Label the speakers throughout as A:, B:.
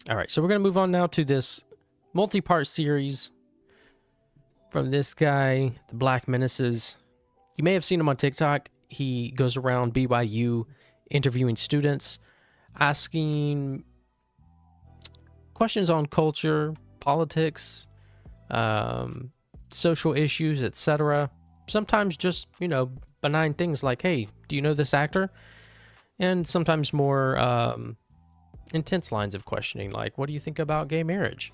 A: All right, so we're going to move on now to this multi-part series from this guy, the Black Menaces. You may have seen him on TikTok. He goes around BYU interviewing students, asking questions on culture, politics, social issues, etc. Sometimes just, benign things like, hey, do you know this actor? And sometimes more intense lines of questioning, like, what do you think about gay marriage?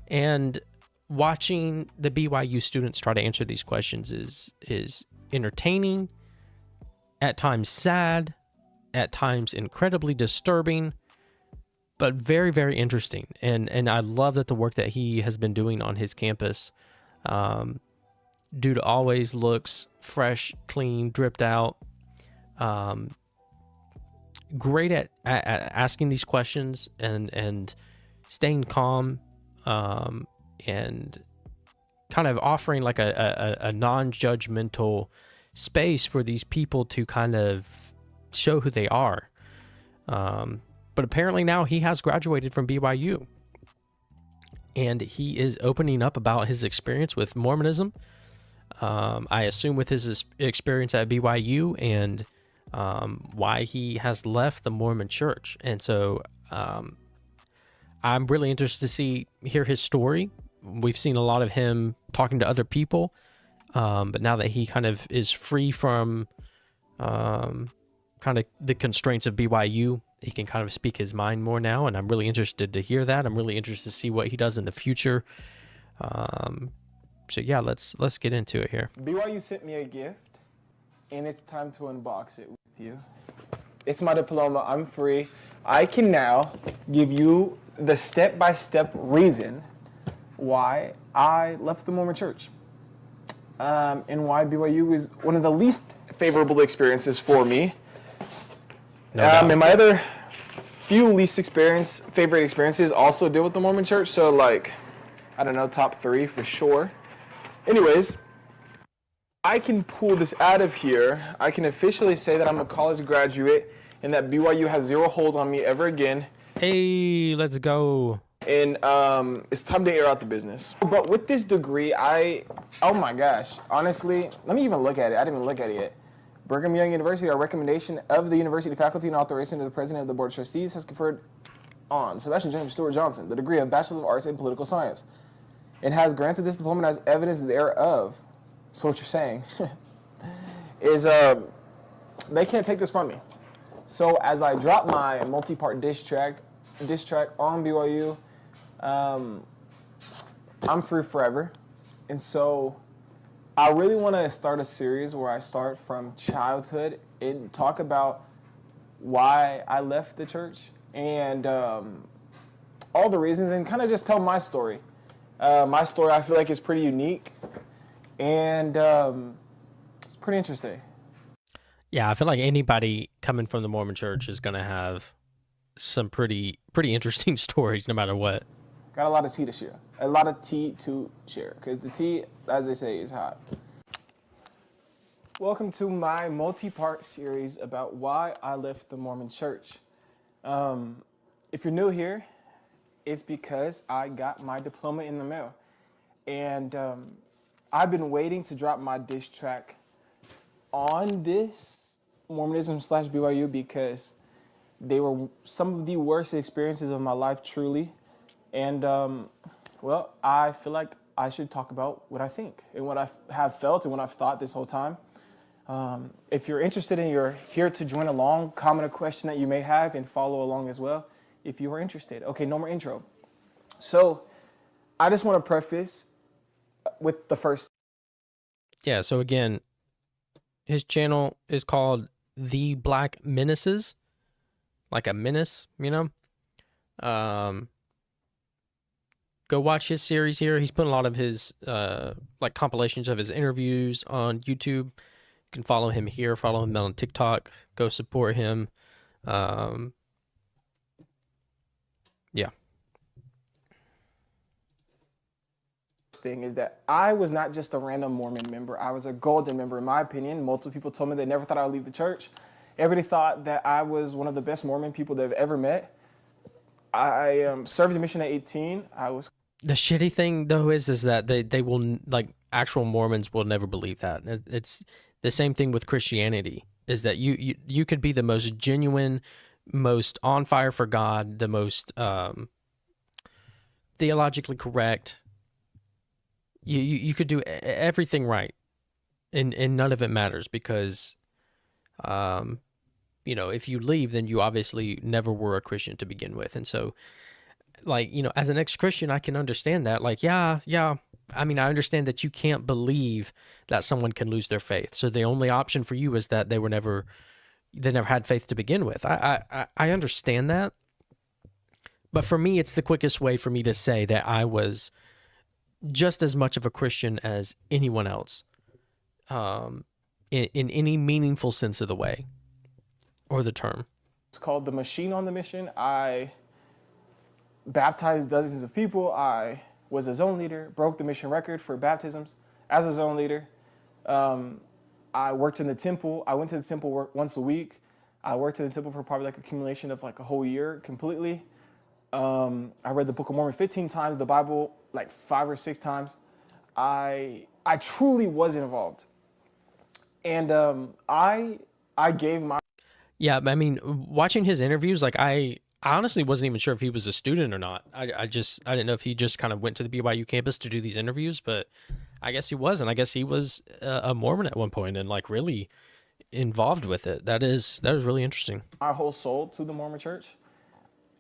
A: And watching the BYU students try to answer these questions is entertaining, at times sad, at times incredibly disturbing, but very, very interesting. And I love that the work that he has been doing on his campus, dude always looks fresh, clean, dripped out, great at asking these questions and staying calm, and kind of offering like a non-judgmental space for these people to kind of show who they are. But apparently now he has graduated from BYU, and he is opening up about his experience with Mormonism. I assume with his experience at BYU and why he has left the Mormon church. And so I'm really interested to hear his story. We've seen a lot of him talking to other people, but now that he kind of is free from kind of the constraints of BYU, he can kind of speak his mind more now, and I'm really interested to hear that. I'm really interested to see what he does in the future. So yeah, let's get into it here.
B: BYU sent me a gift, and it's time to unbox it with you. It's my diploma. I'm free. I can now give you the step-by-step reason why I left the Mormon church, and why BYU is one of the least favorable experiences for me. And my other few favorite experiences also deal with the Mormon church, so like, I don't know, top 3 for sure. Anyways, I can pull this out of here. I can officially say that I'm a college graduate and that BYU has zero hold on me ever again.
A: Hey, let's go.
B: And it's time to air out the business. But with this degree, oh my gosh, honestly, let me even look at it. I didn't even look at it yet. Brigham Young University, our recommendation of the university faculty and authorization of the president of the board of trustees, has conferred on Sebastian James Stewart Johnson the degree of Bachelor of Arts in Political Science, and has granted this diploma as evidence thereof. So what you're saying is they can't take this from me. So as I drop my multi-part diss track on BYU, I'm free forever. And so I really want to start a series where I start from childhood and talk about why I left the church and all the reasons, and kind of just tell my story. My story, I feel like, is pretty unique, and it's pretty interesting.
A: Yeah, I feel like anybody coming from the Mormon church is going to have some pretty interesting stories no matter what.
B: Got a lot of tea to share. A lot of tea to share, because the tea, as they say, is hot. Welcome to my multi-part series about why I left the Mormon church. If you're new here, it's because I got my diploma in the mail. And I've been waiting to drop my diss track on this Mormonism/BYU because they were some of the worst experiences of my life, truly. And, well, I feel like I should talk about what I think and what I have felt and what I've thought this whole time. If you're interested and you're here to join along, comment a question that you may have and follow along as well if you are interested. Okay, no more intro. So I just want to preface with the first.
A: Yeah, so again, his channel is called The Black Menaces, like a menace, Go watch his series here. He's putting a lot of his like compilations of his interviews on YouTube. You can follow him here, follow him on TikTok, go support him. Yeah.
B: Thing is that I was not just a random Mormon member. I was a golden member, in my opinion. Multiple people told me they never thought I would leave the church. Everybody thought that I was one of the best Mormon people they've ever met. I served the mission at 18. I was
A: The shitty thing though is that they will, like, actual Mormons will never believe that. It's the same thing with Christianity. Is that you could be the most genuine, most on fire for God, the most theologically correct. You could do everything right, and none of it matters because, um, if you leave, then you obviously never were a Christian to begin with, and so, like, as an ex-Christian, I can understand that. Like, yeah. I mean, I understand that you can't believe that someone can lose their faith. So the only option for you is that they never had faith to begin with. I understand that. But for me, it's the quickest way for me to say that I was just as much of a Christian as anyone else, in any meaningful sense of the way or the term.
B: it's called the Machine on the Mission. I baptized dozens of people. I was a zone leader, broke the mission record for baptisms as a zone leader. I worked in the temple. I went to the temple once a week. I worked in the temple for probably like accumulation of like a whole year completely. I read the Book of Mormon 15 times, the Bible like 5 or 6 times. I truly was involved, and I gave my
A: Yeah, I mean, watching his interviews, like, I honestly wasn't even sure if he was a student or not. I didn't know if he just kind of went to the BYU campus to do these interviews, but I guess he was, and I guess he was a Mormon at one point and, like, really involved with it. That is really interesting.
B: my whole soul to the Mormon Church,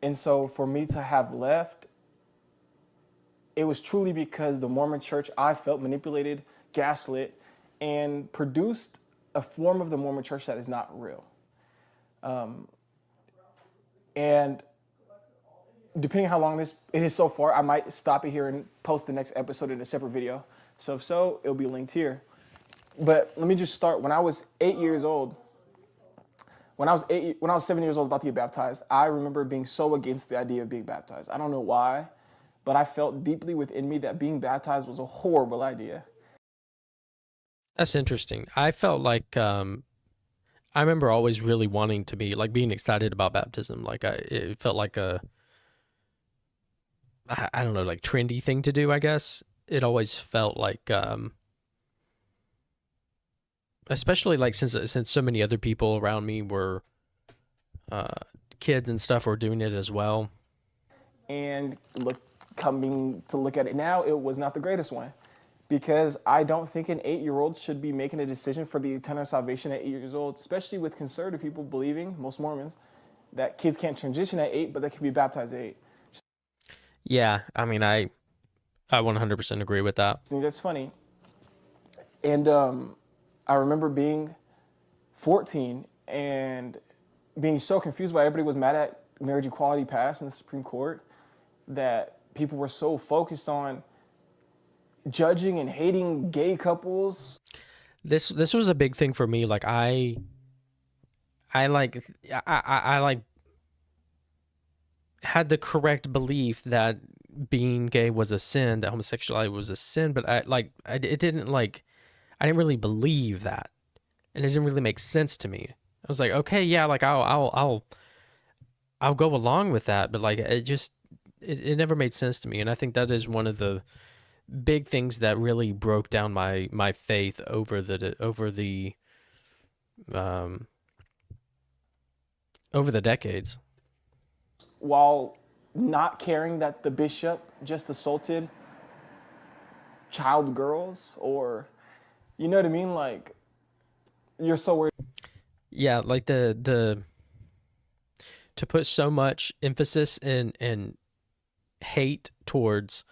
B: and so for me to have left, it was truly because the Mormon Church, I felt manipulated, gaslit, and produced a form of the Mormon Church that is not real. And depending how long this it is so far, I might stop it here and post the next episode in a separate video. So if so, it'll be linked here. But let me just start. When I was 8 years old, when I was 7 years old about to get baptized, I remember being so against the idea of being baptized. I don't know why, but I felt deeply within me that being baptized was a horrible idea.
A: That's interesting. I felt like, I remember always really wanting to be, like, being excited about baptism. Like, it felt like I don't know, like, trendy thing to do, I guess. It always felt like, especially, like, since so many other people around me were uh, kids and stuff were doing it as well.
B: And coming to look at it now, it was not the greatest one. Because I don't think an 8-year-old should be making a decision for the eternal salvation at 8 years old, especially with conservative people believing, most Mormons, that kids can't transition at 8, but they can be baptized at 8.
A: Yeah, I mean, I 100% agree with that.
B: I think that's funny. And I remember being 14 and being so confused why everybody was mad at marriage equality passed in the Supreme Court, that people were so focused on judging and hating gay couples.
A: This was a big thing for me. Like, I like had the correct belief that being gay was a sin, that homosexuality was a sin, but I didn't really believe that, and it didn't really make sense to me. I was like, okay, yeah, like, I'll go along with that, but, like, it never made sense to me, and I think that is one of the big things that really broke down my faith over the decades.
B: While not caring that the bishop just assaulted child girls, or, you know what I mean? Like, you're so worried.
A: Yeah, like the to put so much emphasis and hate towards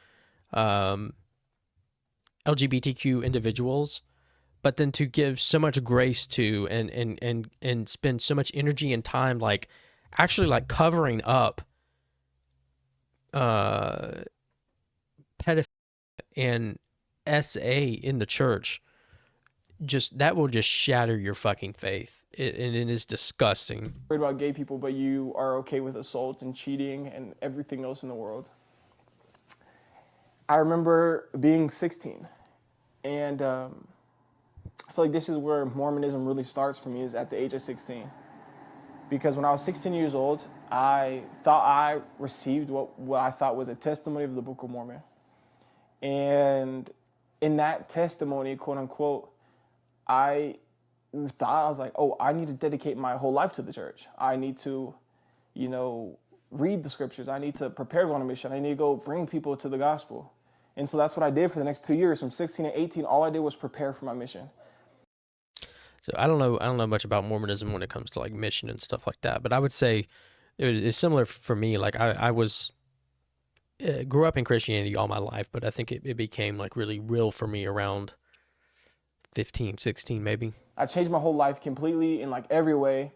A: LGBTQ individuals, but then to give so much grace to and spend so much energy and time, like, actually, like, covering up pedophilia and SA in the church, that will just shatter your fucking faith. And it is disgusting.
B: Worried about gay people, but you are okay with assault and cheating and everything else in the world. I remember being 16, and I feel like this is where Mormonism really starts for me, is at the age of 16. because when I was 16 years old, I thought I received what I thought was a testimony of the Book of Mormon. And in that testimony, quote unquote, I thought, I was like, oh, I need to dedicate my whole life to the church. I need to, read the scriptures. I need to prepare to go on a mission. I need to go bring people to the gospel. And so that's what I did for the next 2 years. From 16 to 18, all I did was prepare for my mission.
A: So I don't know much about Mormonism when it comes to like mission and stuff like that, but I would say it's similar for me. Like I was grew up in Christianity all my life, but I think it became like really real for me around 15, 16 maybe.
B: I changed my whole life completely in like every way.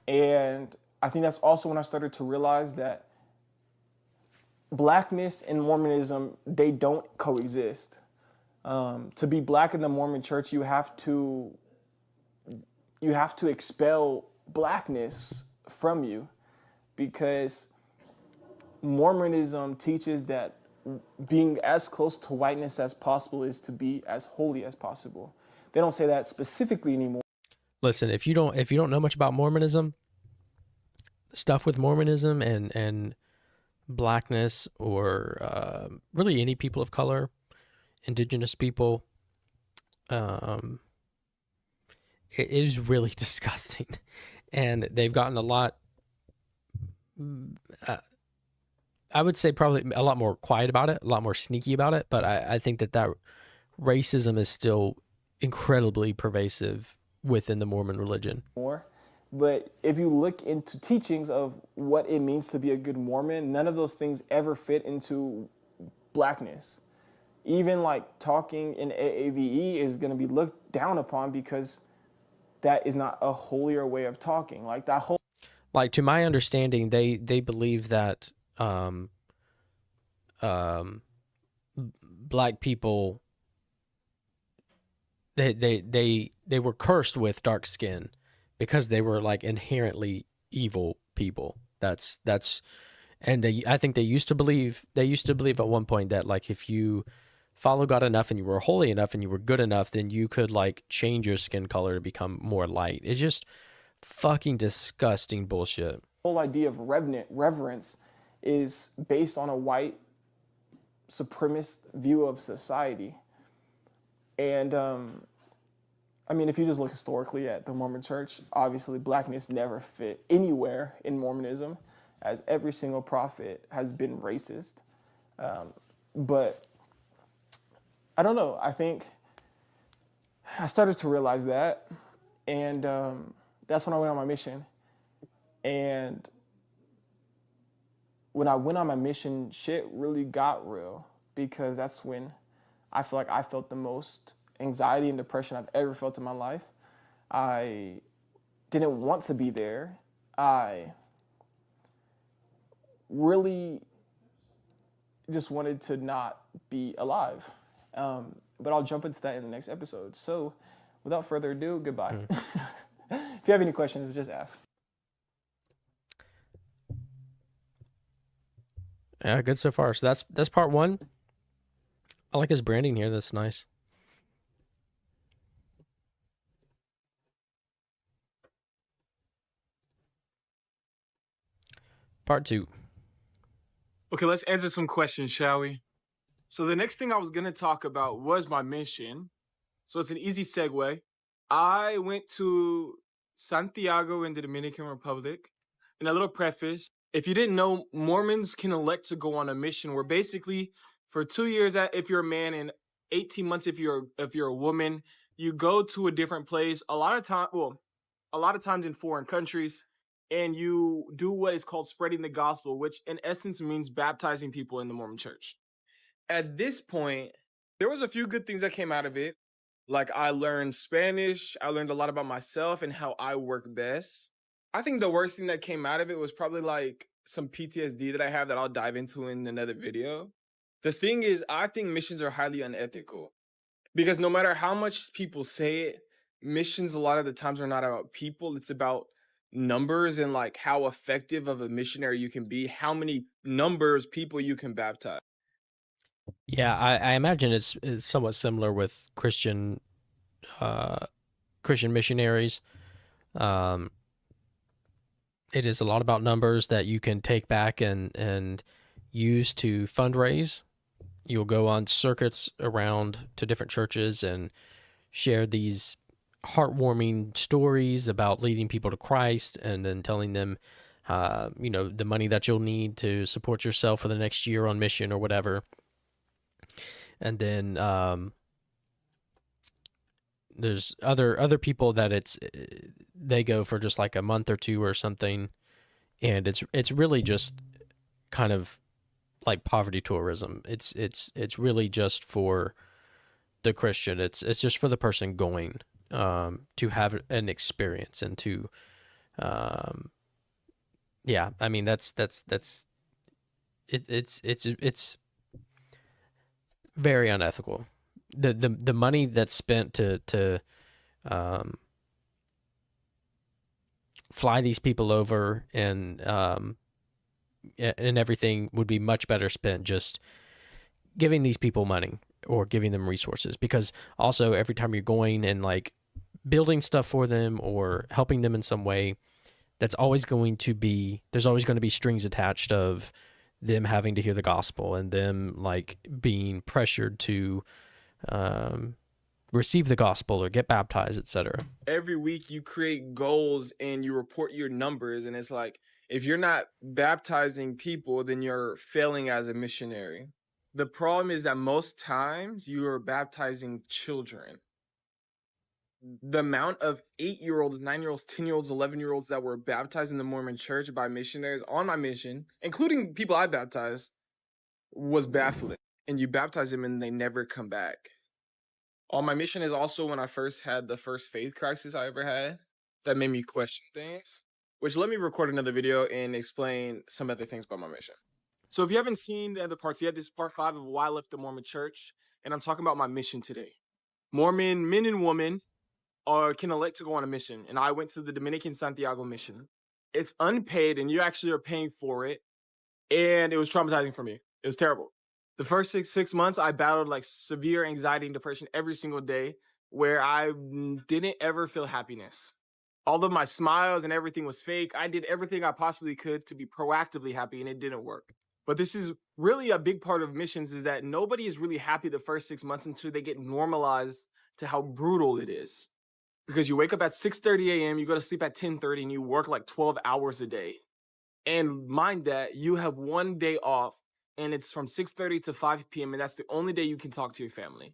B: And I think that's also when I started to realize that blackness and Mormonism, they don't coexist. To be black in the Mormon church, you have to expel blackness from you, because Mormonism teaches that being as close to whiteness as possible is to be as holy as possible. They don't say that specifically anymore.
A: Listen, if you don't know much about Mormonism, stuff with Mormonism and blackness, or really any people of color, indigenous people, it is really disgusting, and they've gotten a lot. I would say probably a lot more quiet about it, a lot more sneaky about it, but I think that racism is still incredibly pervasive within the Mormon religion.
B: But if you look into teachings of what it means to be a good Mormon, none of those things ever fit into blackness. Even like talking in AAVE is going to be looked down upon, because that is not a holier way of talking. Like that whole,
A: like, to my understanding, they believe that black people, they were cursed with dark skin because they were like inherently evil people. That's and I think they used to believe at one point that like if you follow God enough and you were holy enough and you were good enough, then you could like change your skin color to become more light. It's just fucking disgusting bullshit.
B: whole idea of reverence is based on a white supremacist view of society. And I mean, if you just look historically at the Mormon church, obviously blackness never fit anywhere in Mormonism, as every single prophet has been racist. But I don't know, I think I started to realize that, and that's when I went on my mission. And when I went on my mission, shit really got real, because that's when I feel like I felt the most anxiety and depression I've ever felt in my life. I didn't want to be there. I really just wanted to not be alive. But I'll jump into that in the next episode. So without further ado, goodbye. If you have any questions, just ask.
A: Yeah, good so far. So that's part one. I like his branding here. That's nice. Part two.
B: Okay, let's answer some questions, shall we? So the next thing I was going to talk about was my mission. So it's an easy segue. I went to Santiago in the Dominican Republic. And a little preface, if you didn't know, Mormons can elect to go on a mission where basically for 2 years, if you're a man, and 18 months if you're a woman, you go to a different place. A lot of times in foreign countries, and you do what is called spreading the gospel, which in essence means baptizing people in the Mormon church. At this point, there was a few good things that came out of it. Like I learned Spanish, I learned a lot about myself and how I work best. I think the worst thing that came out of it was probably like some PTSD that I have that I'll dive into in another video. The thing is, I think missions are highly unethical, because no matter how much people say it, missions a lot of the times are not about people. It's about numbers and like how effective of a missionary you can be, how many people you can baptize.
A: Yeah, I imagine it's somewhat similar with Christian missionaries. It is a lot about numbers that you can take back and use to fundraise. You'll go on circuits around to different churches and share these heartwarming stories about leading people to Christ, and then telling them, the money that you'll need to support yourself for the next year on mission or whatever. And then there's other people that they go for just like a month or two or something, and it's really just kind of like poverty tourism. It's really just for the Christian. It's just for the person going to have an experience and to yeah. I mean it's very unethical. The money that's spent to um, fly these people over and everything would be much better spent just giving these people money or giving them resources, because also every time you're going and like building stuff for them or helping them in some way, there's always going to be strings attached of them having to hear the gospel and them like being pressured to receive the gospel or get baptized, etc.
B: Every week you create goals and you report your numbers, and it's like, if you're not baptizing people, then you're failing as a missionary. The problem is that most times you are baptizing children. The amount of 8-year-olds, 9-year-olds, 10-year-olds, 11-year-olds that were baptized in the Mormon church by missionaries on my mission, including people I baptized, was baffling. And you baptize them and they never come back. On my mission is also when I first had the first faith crisis I ever had that made me question things, which let me record another video and explain some other things about my mission. So if you haven't seen the other parts yet, this is part 5 of why I left the Mormon church, and I'm talking about my mission today. Mormon men and women can elect to go on a mission, and I went to the Dominican Santiago mission. It's unpaid, and you actually are paying for it, and it was traumatizing for me. It was terrible. The first six months, I battled like severe anxiety and depression every single day, where I didn't ever feel happiness. All of my smiles and everything was fake. I did everything I possibly could to be proactively happy, and it didn't work. But this is really a big part of missions, is that nobody is really happy the first 6 months until they get normalized to how brutal it is. Because you wake up at 6:30 a.m., you go to sleep at 10:30, and you work like 12 hours a day. And mind that you have one day off, and it's from 6:30 to 5 p.m., and that's the only day you can talk to your family.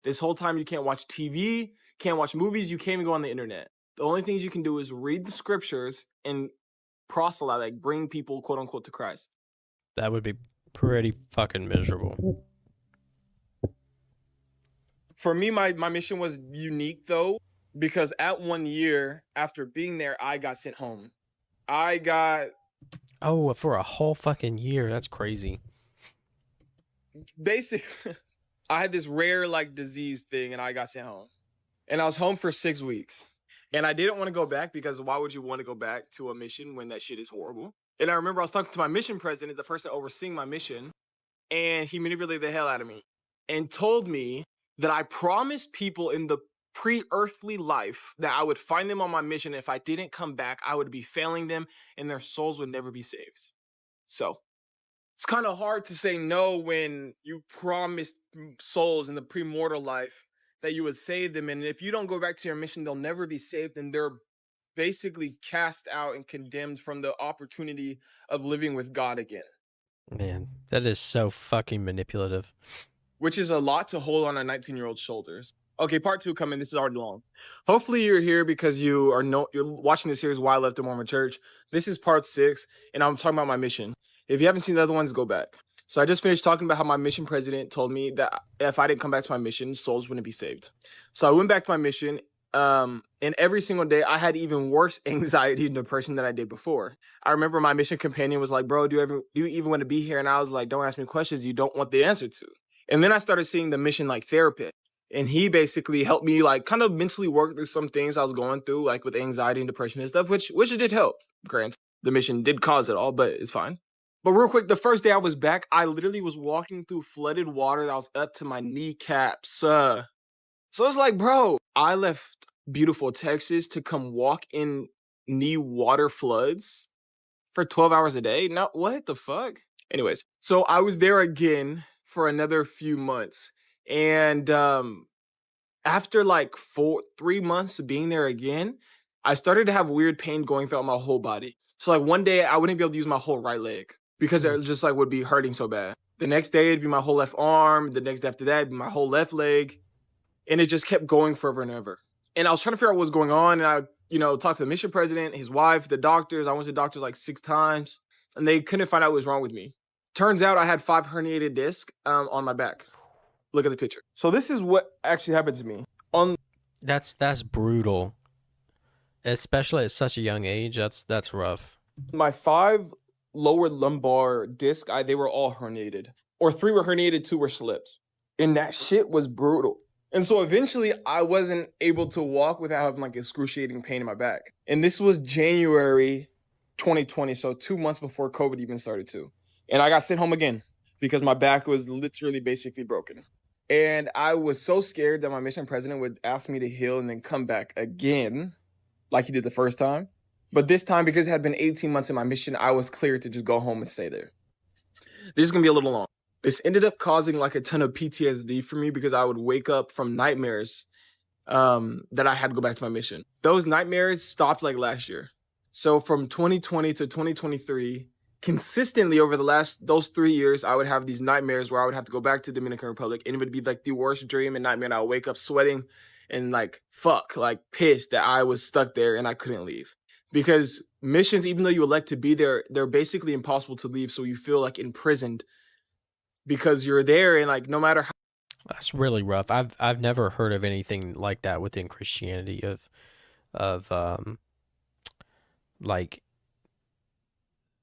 B: This whole time you can't watch TV, can't watch movies, you can't even go on the internet. The only things you can do is read the scriptures and proselyte, like bring people, quote unquote, to Christ.
A: That would be pretty fucking miserable.
B: For me, my mission was unique though, because at 1 year after being there, I got sent home.
A: Oh, for a whole fucking year. That's crazy.
B: Basically, I had this rare like disease thing, and I got sent home. And I was home for 6 weeks. And I didn't want to go back, because why would you want to go back to a mission when that shit is horrible? And I remember I was talking to my mission president, the person overseeing my mission, and he manipulated the hell out of me and told me that I promised people in the pre-earthly life that I would find them on my mission. If I didn't come back, I would be failing them and their souls would never be saved. So it's kind of hard to say no when you promised souls in the pre-mortal life that you would save them. And if you don't go back to your mission, they'll never be saved. And they're basically cast out and condemned from the opportunity of living with God again.
A: Man, that is so fucking manipulative.
B: Which is a lot to hold on a 19-year-old's shoulders. Okay, part 2 coming. This is already long. Hopefully you're here because you're watching this series, Why I Left the Mormon Church. This is part 6, and I'm talking about my mission. If you haven't seen the other ones, go back. So I just finished talking about how my mission president told me that if I didn't come back to my mission, souls wouldn't be saved. So I went back to my mission, and every single day I had even worse anxiety and depression than I did before. I remember my mission companion was like, bro, do you even want to be here? And I was like, don't ask me questions you don't want the answer to. And then I started seeing the mission like therapist. And he basically helped me like kind of mentally work through some things I was going through, like with anxiety and depression and stuff, which it did help. Granted, the mission did cause it all, but it's fine. But real quick, the first day I was back, I literally was walking through flooded water that was up to my kneecaps. So it's like, bro, I left beautiful Texas to come walk in knee water floods. for 12 hours a day? No, what the fuck? Anyways, so I was there again for another few months. And after like 3 months of being there again, I started to have weird pain going throughout my whole body. So like one day I wouldn't be able to use my whole right leg because it just like would be hurting so bad. The next day it'd be my whole left arm. The next day after that, it'd be my whole left leg. And it just kept going forever and ever. And I was trying to figure out what was going on. And I, talked to the mission president, his wife, the doctors. I went to the doctors like 6 times and they couldn't find out what was wrong with me. Turns out I had 5 herniated discs on my back. Look at the picture. So this is what actually happened to me.
A: That's brutal. Especially at such a young age. That's rough.
B: My 5 lower lumbar discs, they were all herniated. Or 3 were herniated, 2 were slipped. And that shit was brutal. And so eventually I wasn't able to walk without having like excruciating pain in my back. And this was January 2020, so 2 months before COVID even started too. And I got sent home again because my back was literally basically broken. And I was so scared that my mission president would ask me to heal and then come back again like he did the first time. But this time, because it had been 18 months in my mission, I was clear to just go home and stay there. This is going to be a little long. This ended up causing like a ton of PTSD for me because I would wake up from nightmares that I had to go back to my mission. Those nightmares stopped like last year. So from 2020 to 2023, consistently over those 3 years, I would have these nightmares where I would have to go back to Dominican Republic and it would be like the worst dream and nightmare. And I would wake up sweating and like pissed that I was stuck there and I couldn't leave. Because missions, even though you elect to be there, they're basically impossible to leave. So you feel like imprisoned because you're there and like no matter how.
A: That's really rough. I've never heard of anything like that within Christianity like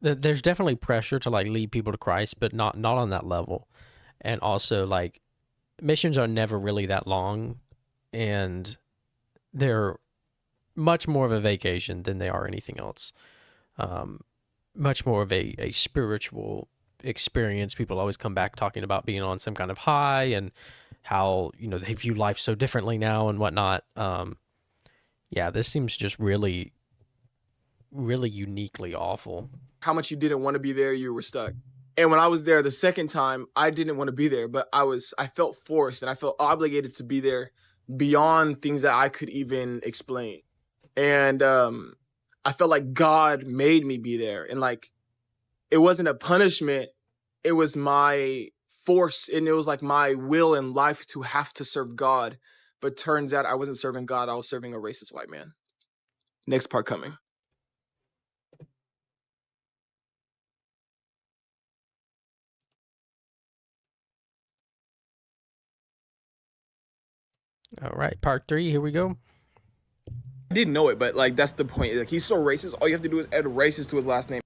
A: there's definitely pressure to like lead people to Christ, but not on that level. And also like missions are never really that long and they're much more of a vacation than they are anything else. Much more of a spiritual experience. People always come back talking about being on some kind of high and how, they view life so differently now and whatnot. Yeah, this seems just really, really uniquely awful.
B: How much you didn't want to be there, you were stuck. And when I was there the second time, I didn't want to be there, but I felt forced and I felt obligated to be there beyond things that I could even explain. And I felt like God made me be there. And like, it wasn't a punishment. It was my force and it was like my will in life to have to serve God. But turns out I wasn't serving God. I was serving a racist white man. Next part coming.
A: All right, part 3, here we go.
B: I didn't know it, but like that's the point. Like he's so racist. All you have to do is add racist to his last name.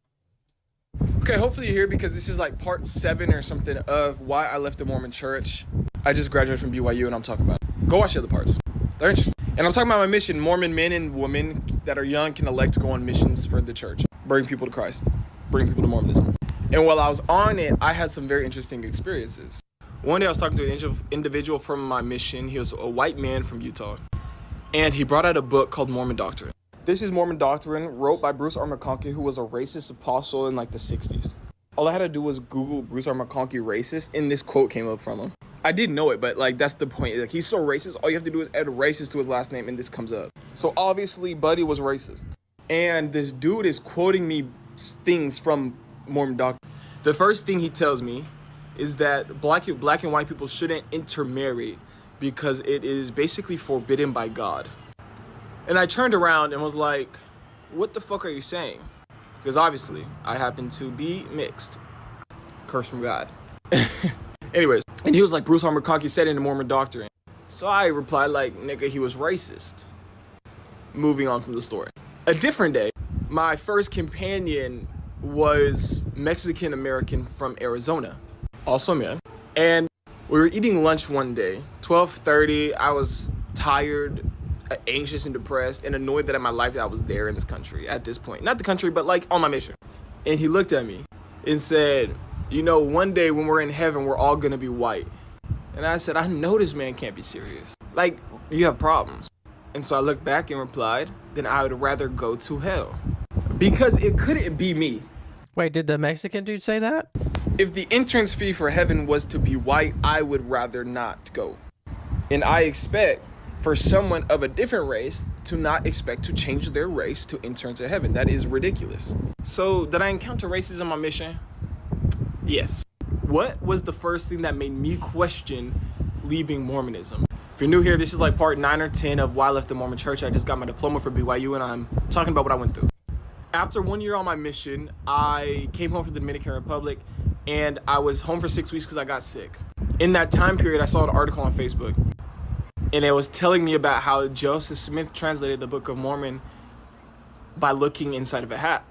B: Okay, hopefully you're here because this is like part 7 or something of why I left the Mormon church. I just graduated from BYU and I'm talking about it. Go watch the other parts. They're interesting. And I'm talking about my mission. Mormon men and women that are young can elect to go on missions for the church. Bring people to Christ. Bring people to Mormonism. And while I was on it, I had some very interesting experiences. One day I was talking to an individual from my mission. He was a white man from Utah. And he brought out a book called Mormon Doctrine. This is Mormon Doctrine, wrote by Bruce R. McConkie, who was a racist apostle in like the 60s. All I had to do was Google Bruce R. McConkie racist, and this quote came up from him. I didn't know it, but like that's the point. Like he's so racist, all you have to do is add racist to his last name, and this comes up. So obviously, Buddy was racist. And this dude is quoting me things from Mormon Doctrine. The first thing he tells me is that black and white people shouldn't intermarry because it is basically forbidden by God. And I turned around and was like, what the fuck are you saying? Because obviously, I happen to be mixed. Curse from God. Anyways, and he was like, Bruce R. McConkie said in the Mormon Doctrine. So I replied like, nigga, he was racist. Moving on from the story. A different day, my first companion was Mexican-American from Arizona. Also man. And we were eating lunch one day, 12:30. I was tired, anxious and depressed and annoyed that in my life that I was there in this country at this point. Not the country, but like on my mission. And he looked at me and said, one day when we're in heaven, we're all gonna be white. And I said, I know this man can't be serious. Like, you have problems. And so I looked back and replied, then I would rather go to hell. Because it couldn't be me.
A: Wait, did the Mexican dude say that?
B: If the entrance fee for heaven was to be white, I would rather not go. And I expect for someone of a different race to not expect to change their race to enter into heaven. That is ridiculous. So, did I encounter racism on my mission? Yes. What was the first thing that made me question leaving Mormonism? If you're new here, this is like part 9 or 10 of why I left the Mormon church. I just got my diploma from BYU and I'm talking about what I went through. After 1 year on my mission, I came home from the Dominican Republic and I was home for 6 weeks because I got sick. In that time period, I saw an article on Facebook and it was telling me about how Joseph Smith translated the Book of Mormon by looking inside of a hat.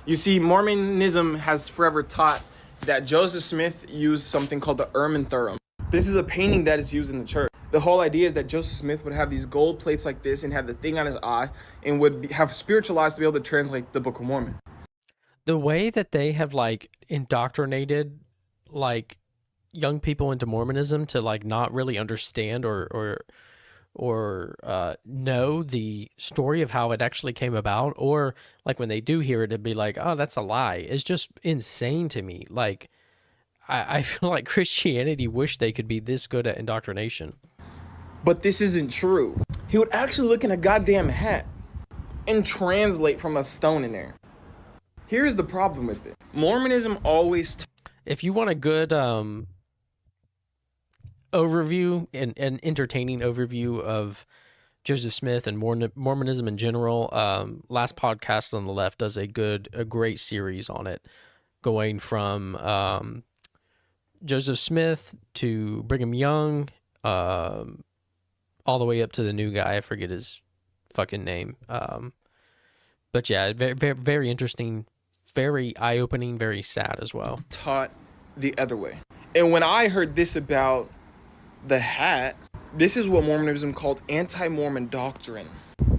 B: You see, Mormonism has forever taught that Joseph Smith used something called the Urim and Thummim. This is a painting that is used in the church. The whole idea is that Joseph Smith would have these gold plates like this and have the thing on his eye and would have spiritual eyes to be able to translate the Book of Mormon.
A: The way that they have like indoctrinated like young people into Mormonism to like not really understand or know the story of how it actually came about, or like when they do hear it, it'd be like, oh, that's a lie. It's just insane to me. Like, I feel like Christianity wish they could be this good at indoctrination.
B: But this isn't true. He would actually look in a goddamn hat and translate from a stone in there. Here's the problem with it. Mormonism always...
A: If you want a good overview and entertaining overview of Joseph Smith and Mormonism in general, last podcast on the left does a great series on it, going from Joseph Smith to Brigham Young, all the way up to the new guy. I forget his fucking name. But yeah, very, very, very interesting, very eye-opening, very sad as well.
B: Taught the other way. And when I heard this about the hat, this is what Mormonism called anti-Mormon doctrine,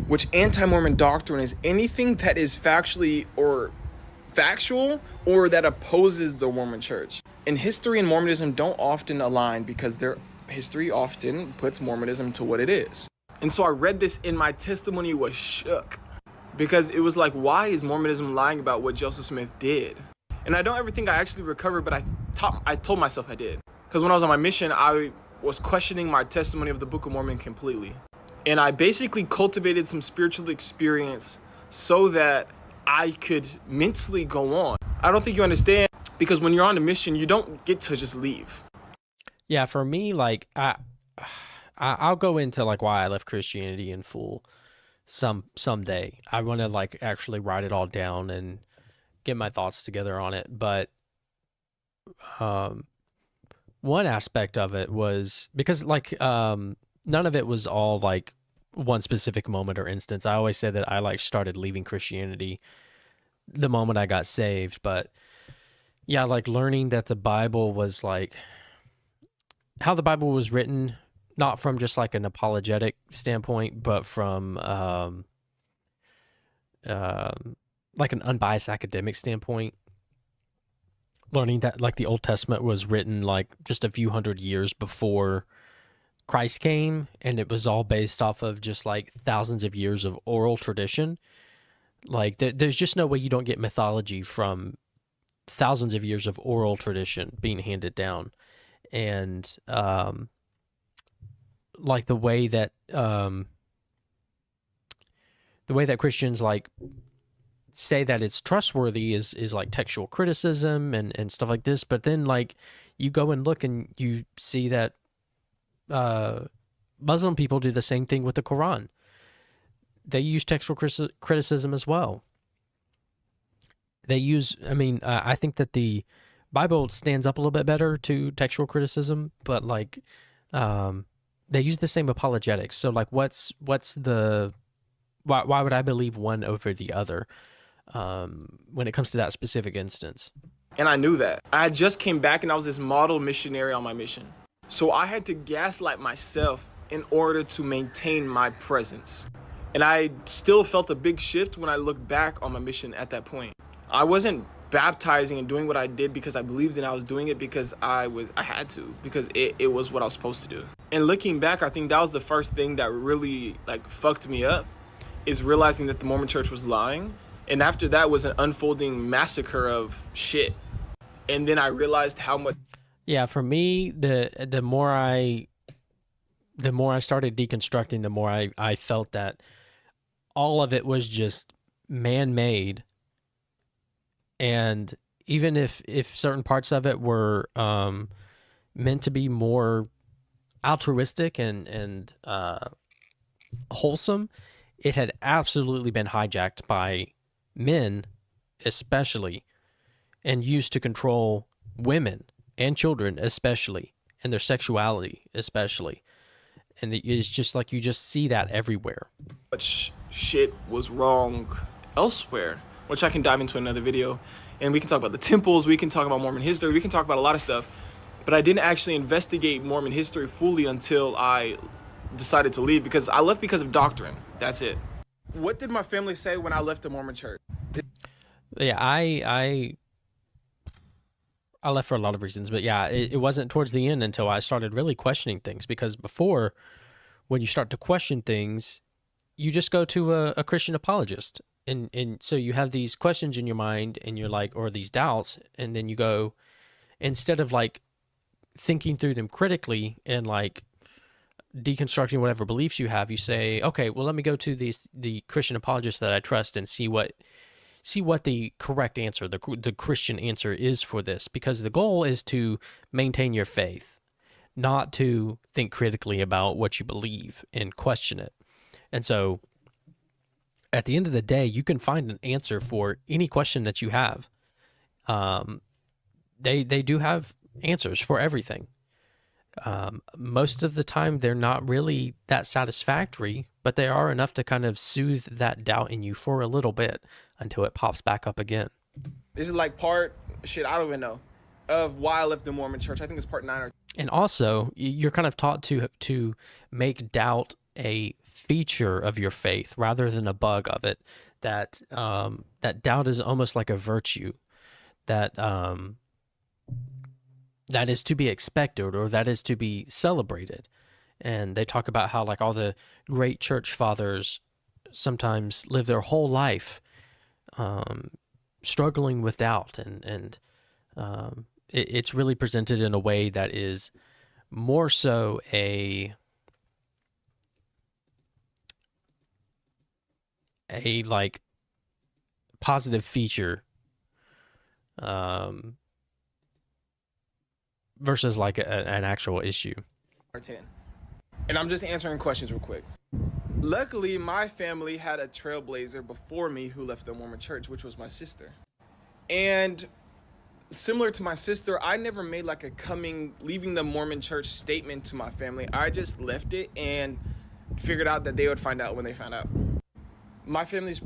B: which anti-Mormon doctrine is anything that is factual or that opposes the Mormon church. And history and Mormonism don't often align because their history often puts Mormonism to what it is. And so I read this and my testimony was shook because it was like, why is Mormonism lying about what Joseph Smith did? And I don't ever think I actually recovered, but I told myself I did. Because when I was on my mission, I was questioning my testimony of the Book of Mormon completely. And I basically cultivated some spiritual experience so that I could mentally go on. I don't think you understand, because when you're on a mission, you don't get to just leave.
A: Yeah, for me, like, I'll go into like why I left Christianity in full someday. I want to like actually write it all down and get my thoughts together on it. But one aspect of it was because like none of it was all like one specific moment or instance. I always say that I like started leaving Christianity the moment I got saved. But yeah, like learning that the Bible was like how the Bible was written, not from just like an apologetic standpoint, but from like an unbiased academic standpoint. Learning that like the Old Testament was written like just a few hundred years before Christ came, and it was all based off of just like thousands of years of oral tradition. Like there's just no way you don't get mythology from thousands of years of oral tradition being handed down. And like the way that Christians like say that it's trustworthy is like textual criticism and stuff like this. But then like you go and look and you see that Muslim people do the same thing with the Quran. They use textual criticism as well. They use, I think that the Bible stands up a little bit better to textual criticism, but like they use the same apologetics. So like what's the why would I believe one over the other when it comes to that specific instance?
B: And I knew that. I just came back and I was this model missionary on my mission. So I had to gaslight myself in order to maintain my presence. And I still felt a big shift when I looked back on my mission at that point. I wasn't baptizing and doing what I did because I believed in it. I was doing it because I had to, because it was what I was supposed to do. And looking back, I think that was the first thing that really like fucked me up, is realizing that the Mormon church was lying And after that was an unfolding massacre of shit. And then I realized how much.
A: Yeah, for me, the more I started deconstructing, the more I felt that all of it was just man made. And even if certain parts of it were meant to be more altruistic and wholesome, it had absolutely been hijacked by men, especially, and used to control women and children, especially, and their sexuality, especially. And it's just like you just see that everywhere.
B: Much shit was wrong elsewhere, which I can dive into another video. And we can talk about the temples, we can talk about Mormon history, we can talk about a lot of stuff. But I didn't actually investigate Mormon history fully until I decided to leave, because I left because of doctrine. That's it. What did my family say when I left the Mormon church?
A: Yeah, I left for a lot of reasons, but yeah, it wasn't towards the end until I started really questioning things. Because before, when you start to question things, you just go to a Christian apologist, and so you have these questions in your mind, and you're like, or these doubts, and then you go, instead of like thinking through them critically and like deconstructing whatever beliefs you have, you say, okay, well, let me go to the Christian apologist that I trust and see what the correct answer, the Christian answer is for this, because the goal is to maintain your faith, not to think critically about what you believe and question it. And so at the end of the day, you can find an answer for any question that you have. They do have answers for everything. Most of the time, they're not really that satisfactory, but they are enough to kind of soothe that doubt in you for a little bit until it pops back up again.
B: This is like part, shit, I don't even know, of why I left the Mormon church. I think it's part 9 or.
A: And also, you're kind of taught to make doubt a feature of your faith rather than a bug of it. That that doubt is almost like a virtue that that is to be expected, or that is to be celebrated. And they talk about how like all the great church fathers sometimes live their whole life struggling with doubt, and it's really presented in a way that is more so a like positive feature versus like an actual issue.
B: 10. And I'm just answering questions real quick. Luckily, my family had a trailblazer before me who left the Mormon church, which was my sister. And similar to my sister, I never made like a leaving the Mormon church statement to my family. I just left it and figured out that they would find out when they found out. My family's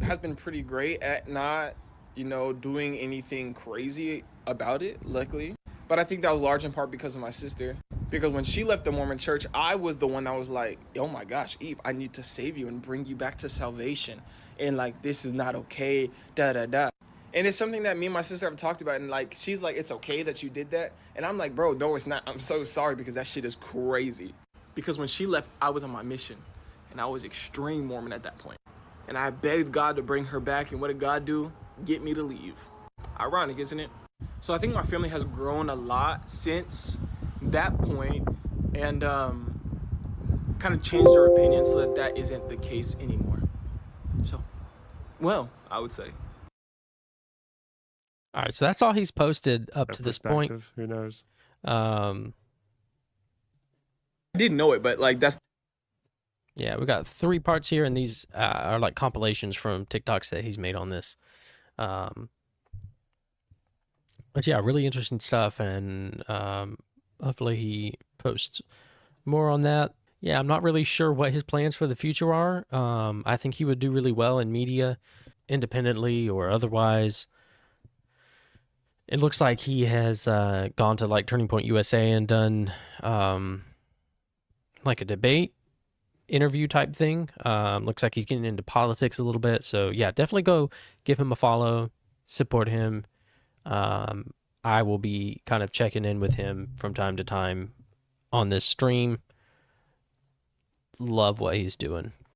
B: has been pretty great at not, doing anything crazy about it, luckily. But I think that was large in part because of my sister. Because when she left the Mormon church, I was the one that was like, oh my gosh, Eve, I need to save you and bring you back to salvation. And like, this is not okay, da-da-da. And it's something that me and my sister have talked about. And like, she's like, it's okay that you did that. And I'm like, bro, no, it's not. I'm so sorry, because that shit is crazy. Because when she left, I was on my mission. And I was extreme Mormon at that point. And I begged God to bring her back. And what did God do? Get me to leave. Ironic, isn't it? So I think my family has grown a lot since that point, and kind of changed their opinion so that that isn't the case anymore. So, well, I would say.
A: All right, so that's all he's posted up to this point.
C: Who knows?
A: I
B: didn't know it, but like that's.
A: Yeah, we got 3 parts here, and these are like compilations from TikToks that he's made on this. But yeah, really interesting stuff, and hopefully he posts more on that. Yeah, I'm not really sure what his plans for the future are. I think he would do really well in media, independently or otherwise. It looks like he has gone to like Turning Point USA and done like a debate interview type thing. Looks like he's getting into politics a little bit. So yeah, definitely go give him a follow, support him. I will be kind of checking in with him from time to time on this stream. Love what he's doing.